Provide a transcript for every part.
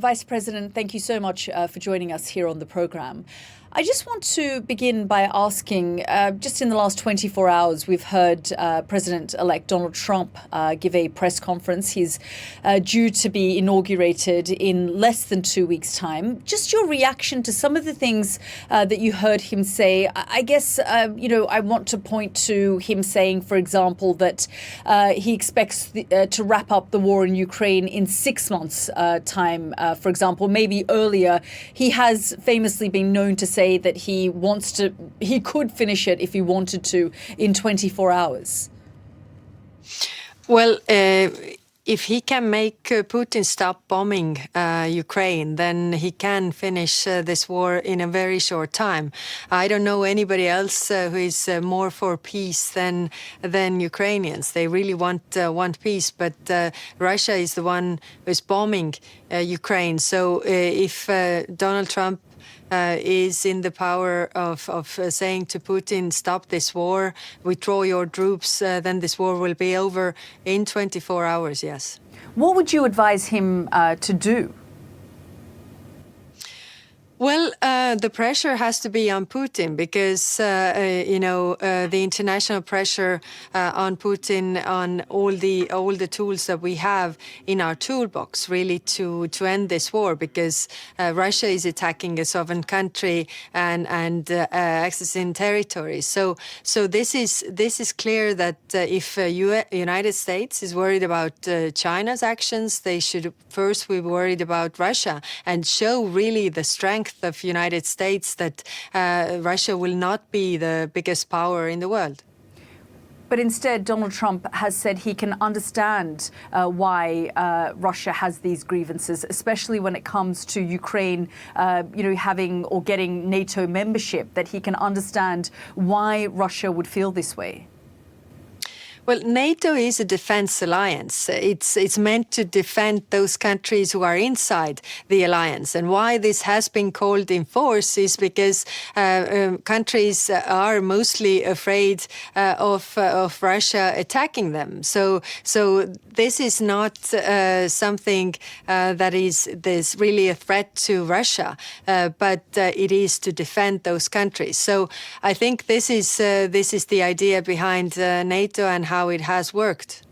Vice President, thank you so much for joining us here on the program. I just want to begin by asking, just in the last 24 hours, we've heard President-elect Donald Trump give a press conference. He's due to be inaugurated in less than 2 weeks' time. Just your reaction to some of the things that you heard him say. I guess, I want to point to him saying, for example, that he expects to wrap up the war in Ukraine in 6 months' time, for example, maybe earlier. He has famously been known to say that he could finish it if he wanted to in 24 hours. Well, if he can make Putin stop bombing Ukraine, then he can finish this war in a very short time. I don't know anybody else who is more for peace than Ukrainians. They really want peace, but Russia is the one who is bombing Ukraine. So if Donald Trump is in the power of saying to Putin, stop this war, withdraw your troops, then this war will be over in 24 hours, yes. What would you advise him to do? Well, the pressure has to be on Putin because, the international pressure on Putin, on all the tools that we have in our toolbox, really to end this war, because Russia is attacking a sovereign country and accessing territory. So this is clear that if United States is worried about China's actions, they should first be worried about Russia and show really the strength of United States that Russia will not be the biggest power in the world. But instead, Donald Trump has said he can understand why Russia has these grievances, especially when it comes to Ukraine, having or getting NATO membership, that he can understand why Russia would feel this way. Well, NATO is a defense alliance. It's meant to defend those countries who are inside the alliance. And why this has been called in force is because countries are mostly afraid of Russia attacking them. So this is not something that is really a threat to Russia, but it is to defend those countries. So I think this is the idea behind NATO and how it has worked.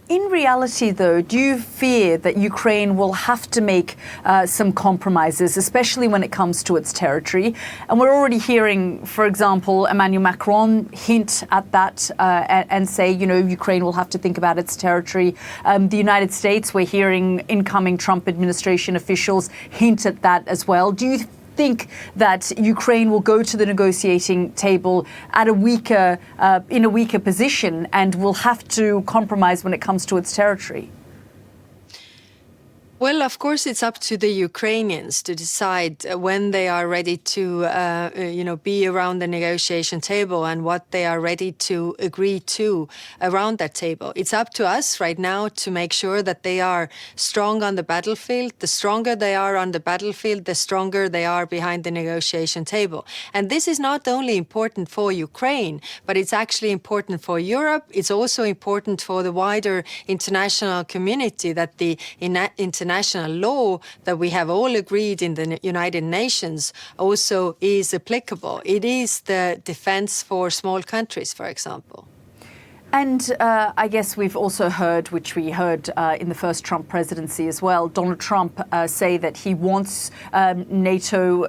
In reality, though, do you fear that Ukraine will have to make some compromises, especially when it comes to its territory? And we're already hearing, for example, Emmanuel Macron hint at that and say, Ukraine will have to think about its territory. The United States, we're hearing incoming Trump administration officials hint at that as well. Do you think that Ukraine will go to the negotiating table at in a weaker position and will have to compromise when it comes to its territory? Well, of course, it's up to the Ukrainians to decide when they are ready to, be around the negotiation table and what they are ready to agree to around that table. It's up to us right now to make sure that they are strong on the battlefield. The stronger they are on the battlefield, the stronger they are behind the negotiation table. And this is not only important for Ukraine, but it's actually important for Europe. It's also important for the wider international community that the international law that we have all agreed in the United Nations also is applicable. It is the defense for small countries, for example. And I guess we've also heard, which we heard in the first Trump presidency as well, Donald Trump say that he wants NATO,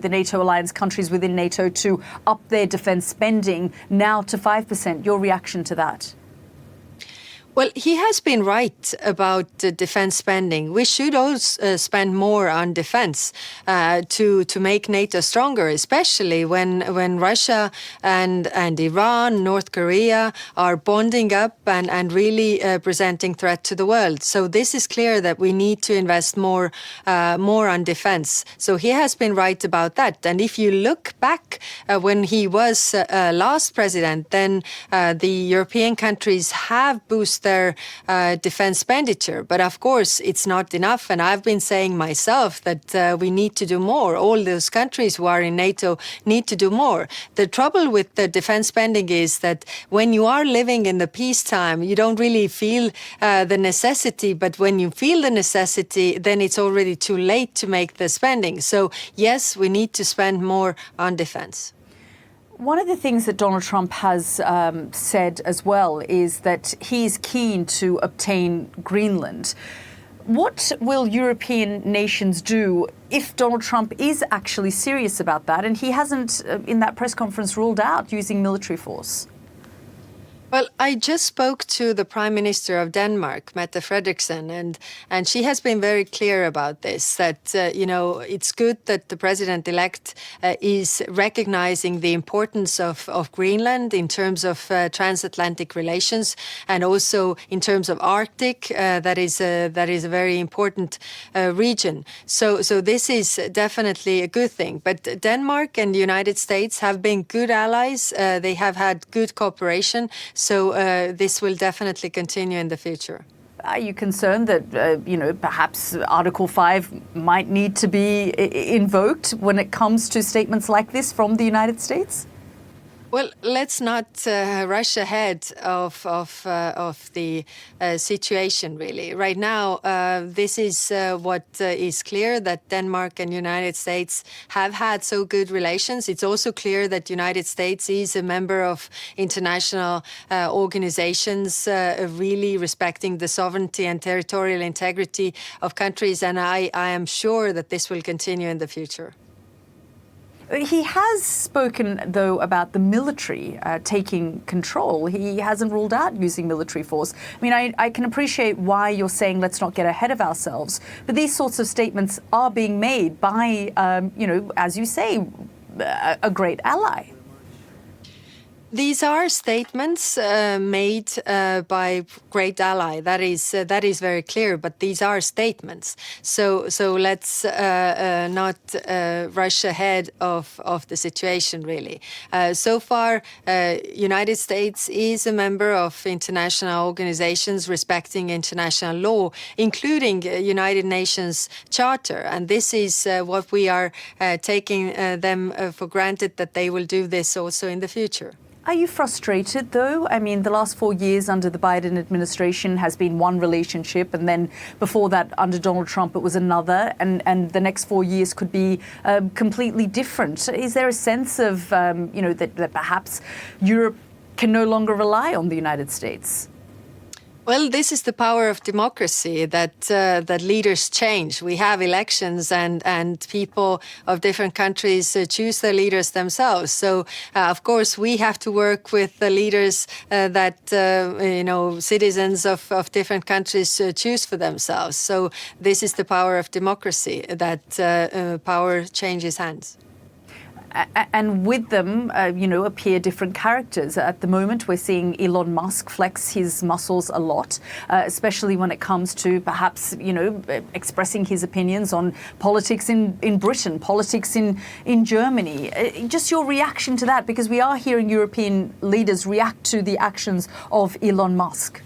the NATO alliance, countries within NATO, to up their defense spending now to 5%. Your reaction to that? Well, he has been right about defense spending. We should also spend more on defense to make NATO stronger, especially when Russia and Iran, North Korea are bonding up and really presenting threat to the world. So this is clear that we need to invest more on defense. So he has been right about that. And if you look back when he was last president, then the European countries have boosted their defense expenditure. But of course, it's not enough. And I've been saying myself that we need to do more. All those countries who are in NATO need to do more. The trouble with the defense spending is that when you are living in the peacetime, you don't really feel the necessity. But when you feel the necessity, then it's already too late to make the spending. So yes, we need to spend more on defense. One of the things that Donald Trump has said as well is that he's keen to obtain Greenland. What will European nations do if Donald Trump is actually serious about that? And he hasn't, in that press conference, ruled out using military force. Well, I just spoke to the Prime Minister of Denmark, Mette Frederiksen, and she has been very clear about this, that, it's good that the president-elect is recognizing the importance of Greenland in terms of transatlantic relations and also in terms of Arctic. That is a very important region. So this is definitely a good thing. But Denmark and the United States have been good allies. They have had good cooperation. So this will definitely continue in the future. Are you concerned that, perhaps Article 5 might need to be invoked when it comes to statements like this from the United States? Well, let's not rush ahead of the situation, really. Right now, this is what is clear, that Denmark and United States have had so good relations. It's also clear that United States is a member of international organizations, really respecting the sovereignty and territorial integrity of countries. And I am sure that this will continue in the future. He has spoken, though, about the military taking control. He hasn't ruled out using military force. I mean, I can appreciate why you're saying let's not get ahead of ourselves, but these sorts of statements are being made by, as you say, a great ally. These are statements made by great ally. That is very clear. But these are statements. So let's not rush ahead of the situation. Really, so far, United States is a member of international organizations respecting international law, including United Nations Charter, and this is what we are taking them for granted, that they will do this also in the future. Are you frustrated, though? I mean, the last 4 years under the Biden administration has been one relationship, and then before that, under Donald Trump, it was another, and the next 4 years could be completely different. Is there a sense of, that perhaps Europe can no longer rely on the United States? Well, this is the power of democracy, that leaders change. We have elections, and people of different countries choose their leaders themselves. So, of course, we have to work with the leaders that citizens of different countries choose for themselves. So, this is the power of democracy, that power changes hands. And with them, appear different characters. At the moment, we're seeing Elon Musk flex his muscles a lot, especially when it comes to perhaps, expressing his opinions on politics in Britain, politics in Germany. Just your reaction to that, because we are hearing European leaders react to the actions of Elon Musk.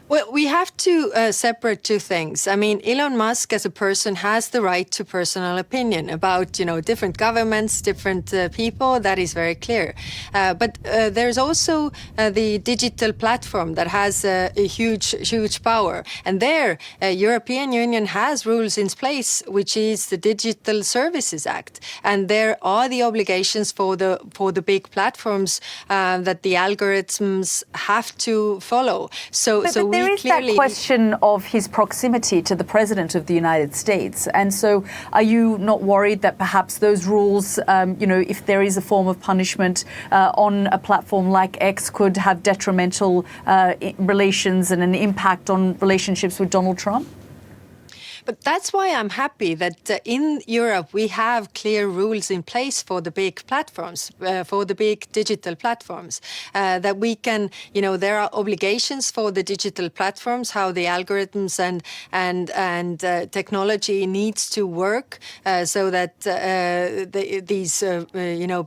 Well, we have to separate two things. I mean, Elon Musk as a person has the right to personal opinion about, different governments, different people. That is very clear. But there's also the digital platform that has a huge power. And there, European Union has rules in place, which is the Digital Services Act. And there are the obligations for the big platforms that the algorithms have to follow. So there is that question of his proximity to the President of the United States. And so are you not worried that perhaps those rules, if there is a form of punishment on a platform like X, could have detrimental relations and an impact on relationships with Donald Trump? But that's why I'm happy that in Europe we have clear rules in place for the big platforms, for the big digital platforms, that we can, there are obligations for the digital platforms, how the algorithms and technology needs to work so that these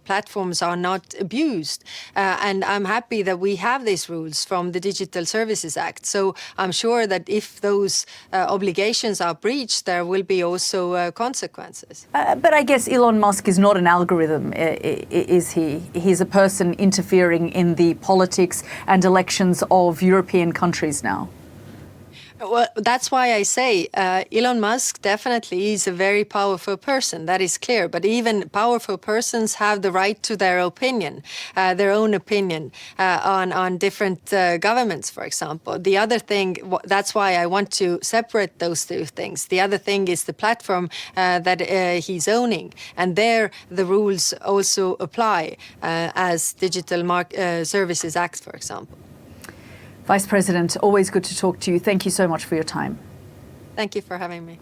platforms are not abused. And I'm happy that we have these rules from the Digital Services Act. So I'm sure that if those obligations are breached, there will be also consequences. But I guess Elon Musk is not an algorithm, is he? He's a person interfering in the politics and elections of European countries now. Well, that's why I say Elon Musk definitely is a very powerful person. That is clear. But even powerful persons have the right to their opinion, their own opinion on different governments, for example. The other thing, that's why I want to separate those two things. The other thing is the platform that he's owning. And there the rules also apply as Digital Services Act, for example. Vice President, always good to talk to you. Thank you so much for your time. Thank you for having me.